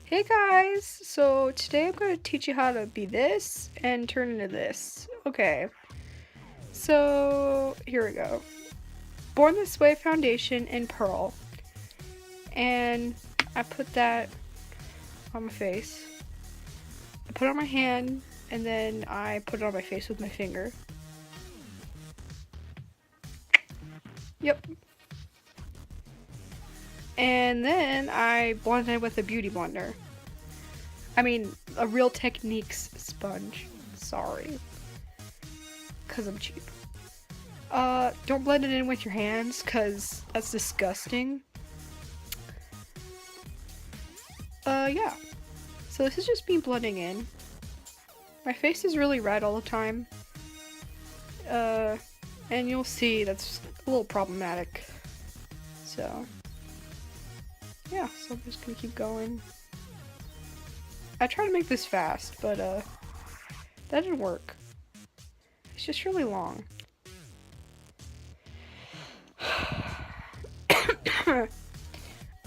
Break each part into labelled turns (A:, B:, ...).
A: Hey guys! So today I'm going to teach you how to be this and turn into this. Okay, so here we go. Born This Way foundation in Pearl. And I put that on my face. I put it on my hand and then I put it on my face with my finger. Yep. And then I blended it with a beauty blender. I mean, a Real Techniques sponge. Sorry. Because I'm cheap. Don't blend it in with your hands, cause that's disgusting. Yeah. So this is just me blending in. My face is really red all the time. And you'll see that's a little problematic. So, yeah, so I'm just gonna keep going. I tried to make this fast, but, that didn't work. It's just really long.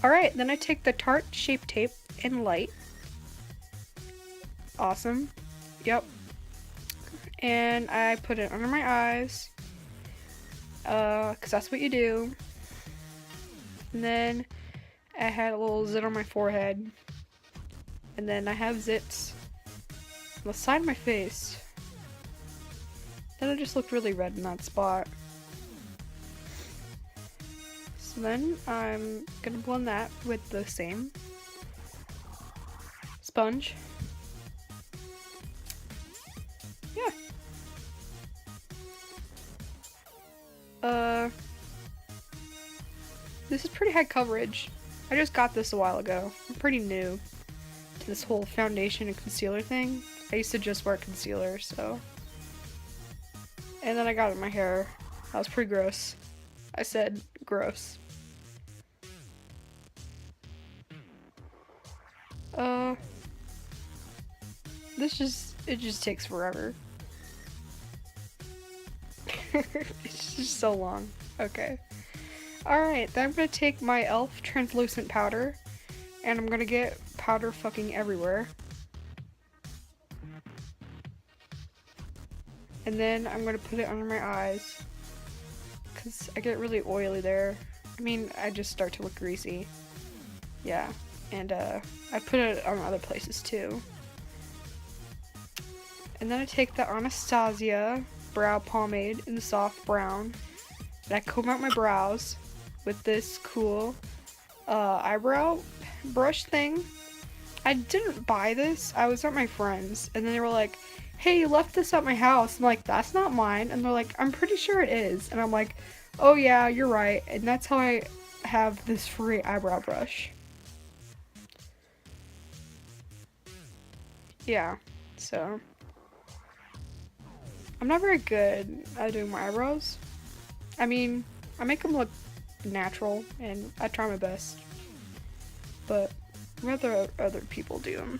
A: Alright, then I take the Tarte Shape Tape in light. Awesome. Yep. And I put it under my eyes. Cause that's what you do. And then I had a little zit on my forehead. And then I have zits on the side of my face. Then I just looked really red in that spot. So then I'm gonna blend that with the same sponge. Yeah. This is pretty high coverage. I just got this a while ago. I'm pretty new to this whole foundation and concealer thing. I used to just wear concealer, so. And then I got it in my hair. That was pretty gross. I said gross. It just takes forever. It's just so long. Okay. Alright, then I'm gonna take my e.l.f. translucent powder, and I'm gonna get powder fucking everywhere. And then I'm gonna put it under my eyes, because I get really oily there. I mean, I just start to look greasy. Yeah, and I put it on other places too. And then I take the Anastasia brow pomade in the soft brown, and I comb out my brows with this cool eyebrow brush thing. I didn't buy this. I was at my friend's, and then they were like, hey, you left this at my house. I'm like, that's not mine. And they're like, I'm pretty sure it is. And I'm like, oh yeah, you're right. And that's how I have this free eyebrow brush. Yeah, so I'm not very good at doing my eyebrows. I mean, I make them look natural, and I try my best. But rather other people do them.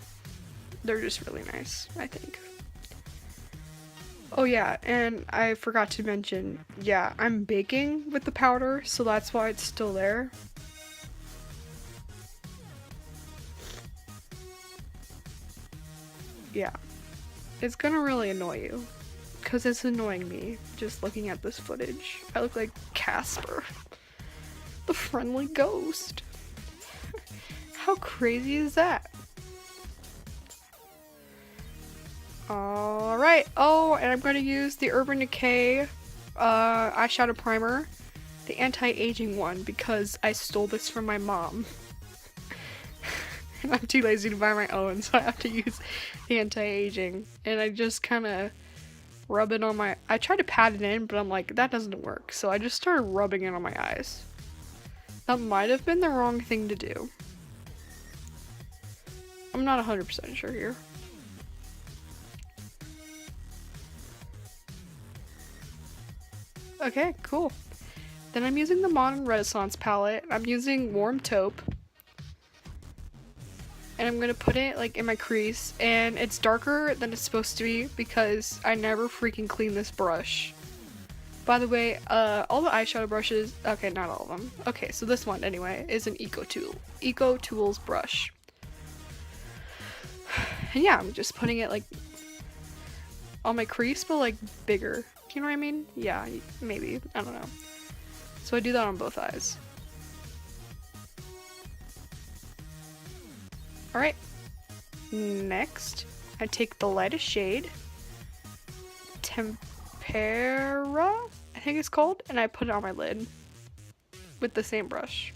A: They're just really nice, I think. Oh yeah, and I forgot to mention, yeah, I'm baking with the powder, so that's why it's still there. Yeah. It's gonna really annoy you. Because it's annoying me, just looking at this footage. I look like Casper. The friendly ghost. How crazy is that? Alright, oh, and I'm gonna use the Urban Decay eyeshadow primer. The anti-aging one, because I stole this from my mom. And I'm too lazy to buy my own, so I have to use anti-aging. And I just kinda rub it on my. I tried to pat it in, but I'm like, that doesn't work. So I just started rubbing it on my eyes. That might have been the wrong thing to do. I'm not 100% sure here. Okay, cool. Then I'm using the Modern Renaissance palette. I'm using Warm Taupe. And I'm gonna put it like in my crease, and it's darker than it's supposed to be because I never freaking clean this brush. By the way, all the eyeshadow brushes, okay, not all of them. Okay, so this one anyway is an Eco Tools brush. And yeah, I'm just putting it like on my crease, but like bigger. You know what I mean? Yeah, maybe. I don't know. So I do that on both eyes. Alright. Next, I take the lightest shade, Tempera, I think it's called, and I put it on my lid with the same brush.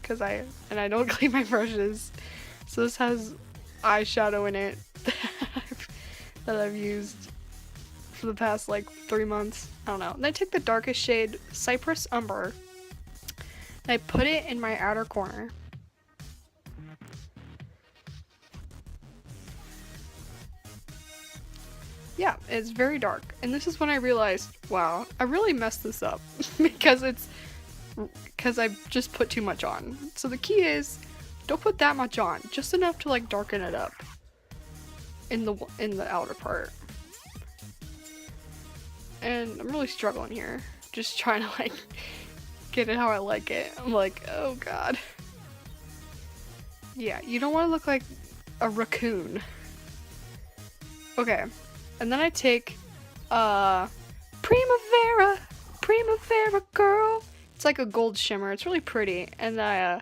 A: Because I don't clean my brushes. So this has eyeshadow in it that I've used for the past like 3 months. I don't know. And I take the darkest shade, Cypress Umber, and I put it in my outer corner. Yeah, it's very dark. And this is when I realized, wow, I really messed this up because I just put too much on. So the key is, don't put that much on, just enough to like darken it up in the outer part. And I'm really struggling here, just trying to like get it how I like it. I'm like, oh god. Yeah, you don't want to look like a raccoon. Okay, and then I take Primavera Girl. It's like a gold shimmer. It's really pretty. And I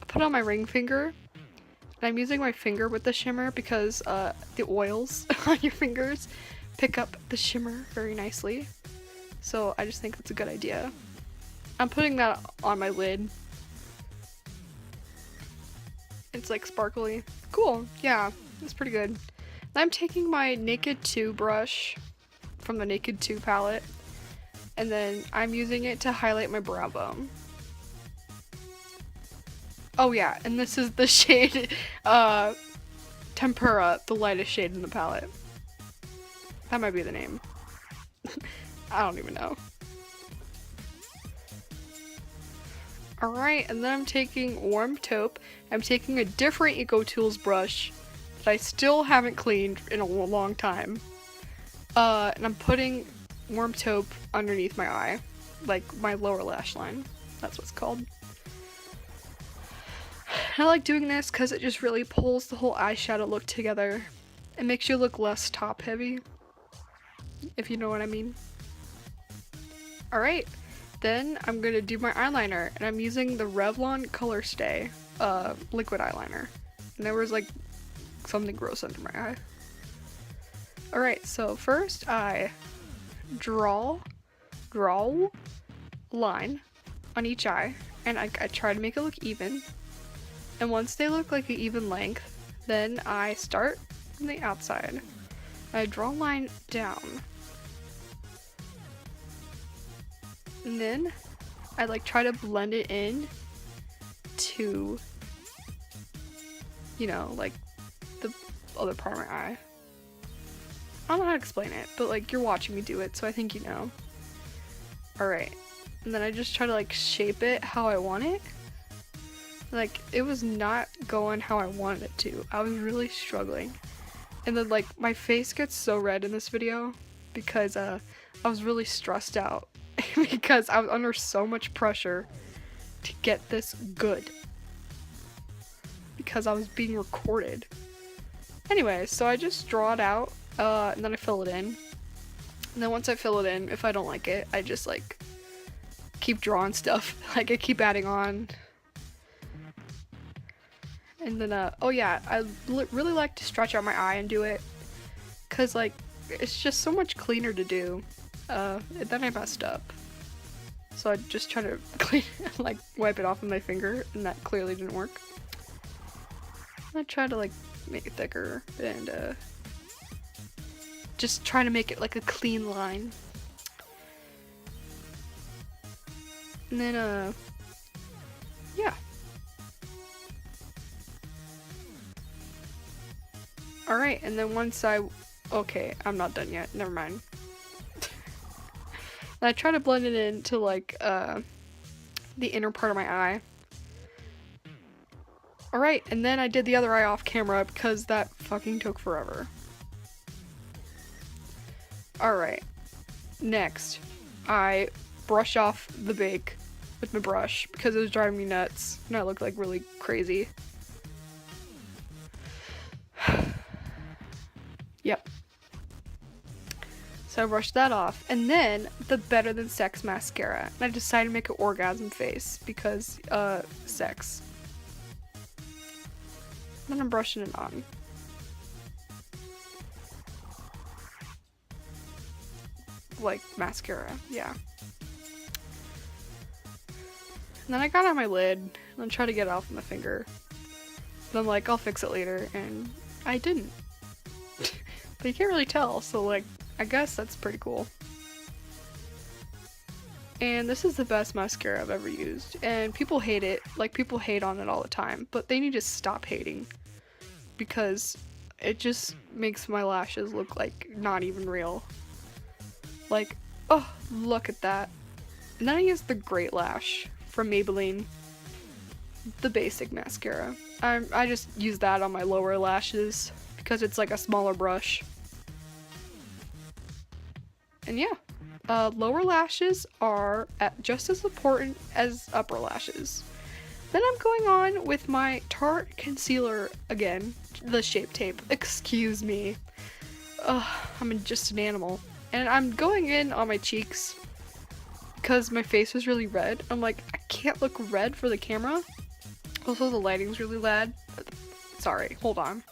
A: put it on my ring finger. And I'm using my finger with the shimmer because the oils on your fingers pick up the shimmer very nicely. So I just think that's a good idea. I'm putting that on my lid. It's like sparkly. Cool. Yeah, it's pretty good. I'm taking my Naked 2 brush from the Naked 2 palette, and then I'm using it to highlight my brow bone. Oh yeah, and this is the shade Tempera, the lightest shade in the palette. That might be the name. I don't even know. Alright, and then I'm taking Warm Taupe. I'm taking a different EcoTools brush that I still haven't cleaned in a long time. And I'm putting Warm Taupe underneath my eye, like my lower lash line. That's what it's called. I like doing this because it just really pulls the whole eyeshadow look together. It makes you look less top heavy, if you know what I mean. Alright, then I'm gonna do my eyeliner, and I'm using the Revlon Color Stay liquid eyeliner. And there was like something gross under my eye. Alright, so first I draw line on each eye, and I try to make it look even. And once they look like an even length, then I start from the outside. I draw a line down. And then I like try to blend it in to, you know, like the other part of my eye. I don't know how to explain it, but like you're watching me do it, so I think you know. Alright. And then I just try to like shape it how I want it. Like, it was not going how I wanted it to. I was really struggling. And then like my face gets so red in this video because I was really stressed out because I was under so much pressure to get this good because I was being recorded. Anyway, so I just draw it out and then I fill it in. And then once I fill it in, if I don't like it, I just like keep drawing stuff. Like I keep adding on. And then, oh yeah, I really like to stretch out my eye and do it, cause like, it's just so much cleaner to do. Then I messed up. So I just try to clean, like, wipe it off with my finger, and that clearly didn't work. I try to like, make it thicker, and just try to make it like a clean line. And then, yeah. Alright, and then once okay, I'm not done yet, never mind. And I try to blend it into like, the inner part of my eye. Alright, and then I did the other eye off camera because that fucking took forever. Alright, next, I brush off the bake with my brush because it was driving me nuts and I looked like really crazy. Yep. So I brushed that off. And then the Better Than Sex mascara. And I decided to make an orgasm face because, sex. Then I'm brushing it on. Like mascara, yeah. And then I got on my lid and then tried to get it off my finger. Then I'm like, I'll fix it later, and I didn't. But you can't really tell, so like, I guess that's pretty cool. And this is the best mascara I've ever used. And people hate it, like people hate on it all the time, but they need to stop hating. Because it just makes my lashes look like not even real. Like, oh, look at that. And then I used the Great Lash from Maybelline. The basic mascara. I just use that on my lower lashes because it's like a smaller brush. And yeah, lower lashes are just as important as upper lashes. Then I'm going on with my Tarte concealer again, the Shape Tape. Excuse me. I'm just an animal. And I'm going in on my cheeks because my face was really red. I'm like, I can't look red for the camera. Also, the lighting's really bad. Sorry, hold on.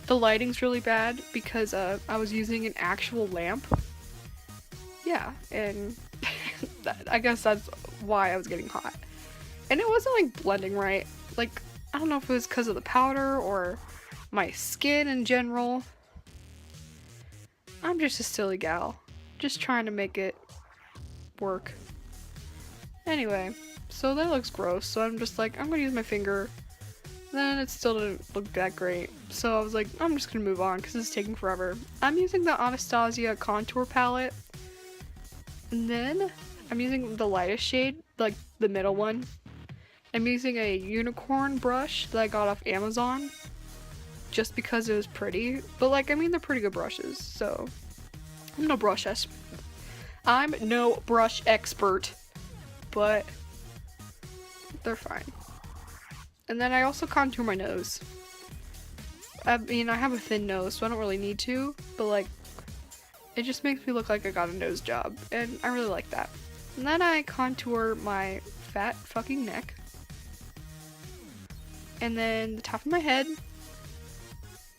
A: The lighting's really bad because I was using an actual lamp. Yeah, and I guess that's why I was getting hot. And it wasn't like blending right. Like, I don't know if it was because of the powder or my skin in general. I'm just a silly gal. Just trying to make it work. Anyway, so that looks gross. So I'm just like, I'm gonna use my finger. Then it still didn't look that great. So I was like, I'm just gonna move on because this is taking forever. I'm using the Anastasia contour palette. And then I'm using the lightest shade, like the middle one. I'm using a unicorn brush that I got off Amazon. Just because it was pretty. But like, I mean, they're pretty good brushes. So I'm no brush expert. But they're fine. And then I also contour my nose. I mean, I have a thin nose, so I don't really need to, but like, it just makes me look like I got a nose job, and I really like that. And then I contour my fat fucking neck. And then the top of my head.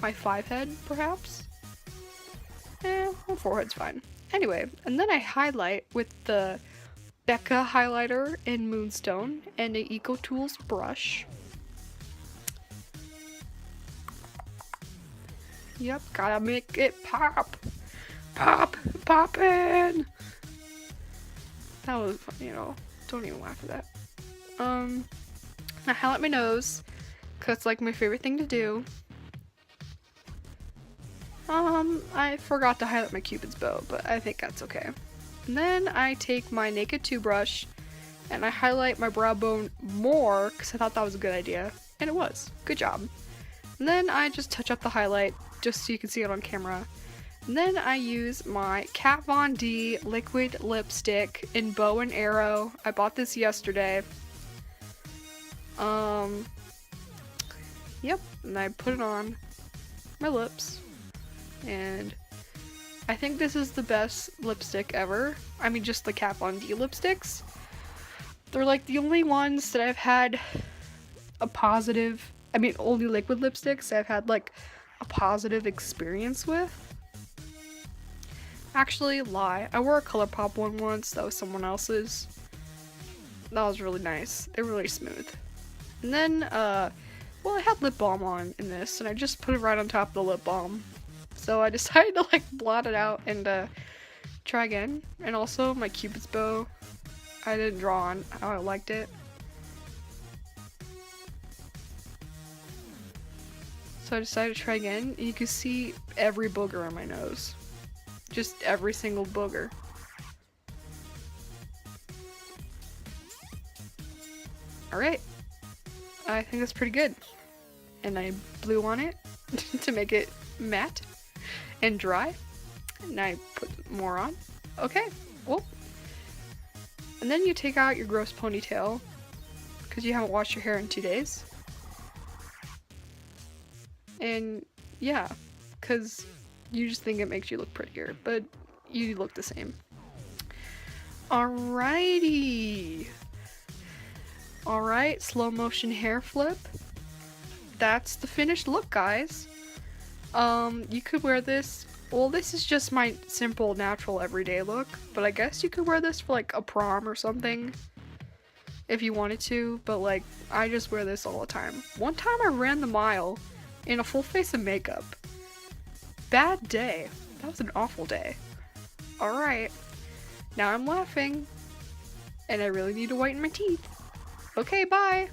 A: My 5 head, perhaps? My forehead's fine. Anyway, and then I highlight with the Becca highlighter in Moonstone and a EcoTools brush. Yep, gotta make it pop! Poppin'! That was, you know, don't even laugh at that. I highlight my nose, cause it's like my favorite thing to do. I forgot to highlight my Cupid's bow, but I think that's okay. And then I take my Naked 2 brush and I highlight my brow bone more because I thought that was a good idea. And it was. Good job. And then I just touch up the highlight just so you can see it on camera. And then I use my Kat Von D liquid lipstick in Bow and Arrow. I bought this yesterday. Yep, and I put it on my lips. And I think this is the best lipstick ever. I mean, just the Kat Von D lipsticks. They're like the only ones that I've had a positive, I mean, only liquid lipsticks I've had like a positive experience with. Actually, lie. I wore a ColourPop one once. That was someone else's. That was really nice. They were really smooth. And then, well, I had lip balm on in this, and I just put it right on top of the lip balm. So I decided to like blot it out and try again. And also my Cupid's bow, I didn't draw on how I liked it. So I decided to try again. And you can see every booger on my nose. Just every single booger. Alright. I think that's pretty good. And I blew on it to make it matte and dry. And I put more on. Okay, well. And then you take out your gross ponytail because you haven't washed your hair in 2 days. And yeah, because you just think it makes you look prettier, but you look the same. Alrighty. Alright, slow motion hair flip. That's the finished look, guys. You could wear this. Well, this is just my simple, natural, everyday look, but I guess you could wear this for like a prom or something if you wanted to, but like, I just wear this all the time. One time I ran the mile in a full face of makeup. Bad day. That was an awful day. Alright. Now I'm laughing. And I really need to whiten my teeth. Okay, bye!